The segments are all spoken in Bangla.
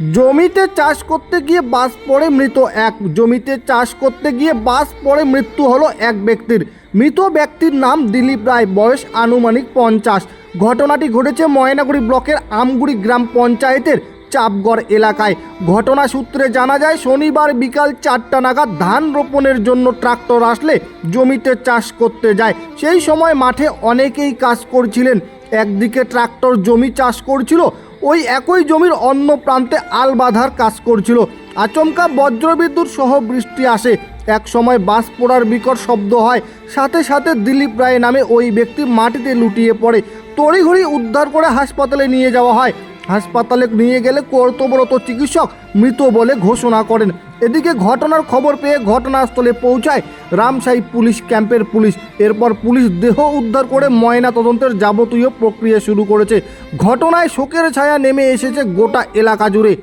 জমিতে চাষ করতে গিয়ে বাস পড়ে মৃত এক। জমিতে চাষ করতে গিয়ে বাস পড়ে মৃত্যু হলো এক ব্যক্তির। মৃত ব্যক্তির নাম দিলীপ রায়, বয়স আনুমানিক 50। ঘটনাটি ঘটেছে ময়নাগুড়ি ব্লকের আমগুড়ি গ্রাম পঞ্চায়েতের চাপগড় এলাকায়। ঘটনা সূত্রে জানা যায়, শনিবার বিকাল 4টা নাগাদ ধান রোপণের জন্য ট্রাক্টর আসলে জমিতে চাষ করতে যায়। সেই সময় মাঠে অনেকেই কাজ করছিলেন। একদিকে ট্রাক্টর জমি চাষ করছিল, ওই একই জমির অন্য প্রান্তে আল বাঁধার কাজ করছিল। আচমকা বজ্রবিদ্যুৎ সহ বৃষ্টি আসে। এক সময় বাস পোড়ার বিকট শব্দ হয়। সাথে সাথে দিলীপ রায় নামে ওই ব্যক্তি মাটিতে লুটিয়ে পড়ে। তড়িঘড়ি উদ্ধার করে হাসপাতালে নিয়ে যাওয়া হয়। হাসপাতালে নিয়ে গেলে কর্তব্যরত চিকিৎসক মৃত বলে ঘোষণা করেন। এদিকে ঘটনার খবর পেয়ে ঘটনাস্থলে পৌঁছায় রামশাহী পুলিশ ক্যাম্পের পুলিশ। এরপর পুলিশ দেহ উদ্ধার করে ময়না তদন্তের যাবতীয় প্রক্রিয়া শুরু করেছে। ঘটনায় শোকের ছায়া নেমে এসেছে গোটা এলাকা জুড়ে।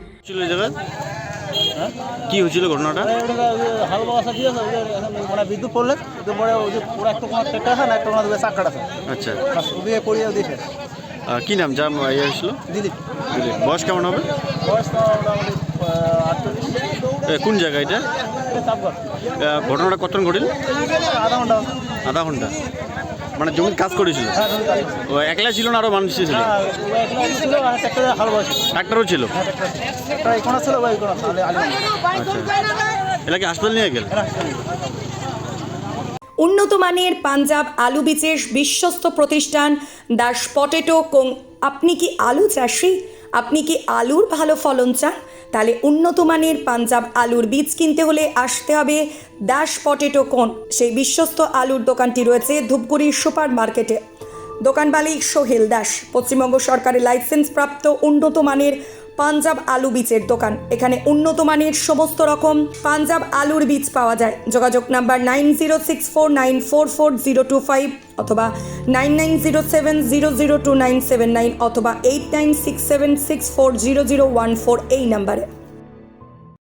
কি হয়েছিল ঘটনাটা? হাল বাসা দিয়ে মানে বিদ্যুৎ পড়লে পরে ওই যে পুরো একটা কোনো ট্রেক্টর আছে না, একটা কোনো চাকাট আছে। আচ্ছা, ওদিকে পড়িয়ে দিয়েছে। কি নাম যা ইয়ে হয়েছিল? দিলীপ। দিলীপ। বয়স কেমন হবে? বয়স তো মোটামুটি 48। কোন জায়গা এটা? চাপগড়। ঘটনাটা কতক্ষণ ঘটিল? আধা ঘন্টা। আধা ঘন্টা। মানে জমির কাজ করেছিল? হ্যাঁ, ও একলা ছিল না আরও মানুষ ছিল? হ্যাঁ, ছিল আর ট্রেক্টরে হাল বাসা। ট্রাক্টরও ছিল? হ্যাঁ, ট্রেক্টর এই কোনা ছিল বা এই কোনা তাহলে আলি। আচ্ছা, এলাকে হাসপাতাল নিয়ে গেল? উন্নত মানের পাঞ্জাব আলু বীজের বিশ্বস্ত প্রতিষ্ঠান দাস পটেটো কোং। আপনি কি আলু চাষি? আপনি কি আলুর ভালো ফলন চান? তাহলে উন্নত মানের পাঞ্জাব আলুর বীজ কিনতে হলে আসতে হবে দাস পটেটো কোন। সেই বিশ্বস্ত আলুর দোকানটি রয়েছে ধূপগুড়ি সুপার মার্কেটে। দোকান মালিক সোহেল দাস। পশ্চিমবঙ্গ সরকারের লাইসেন্স প্রাপ্ত উন্নত মানের পাঞ্জাব আলু বীজের দোকান। এখানে উন্নত মানের সমস্ত রকম পাঞ্জাব আলুর বীজ পাওয়া যায়। যোগাযোগ নাম্বার 9064944025 অথবা 9907002979 অথবা 8967640014 এই নাম্বারে।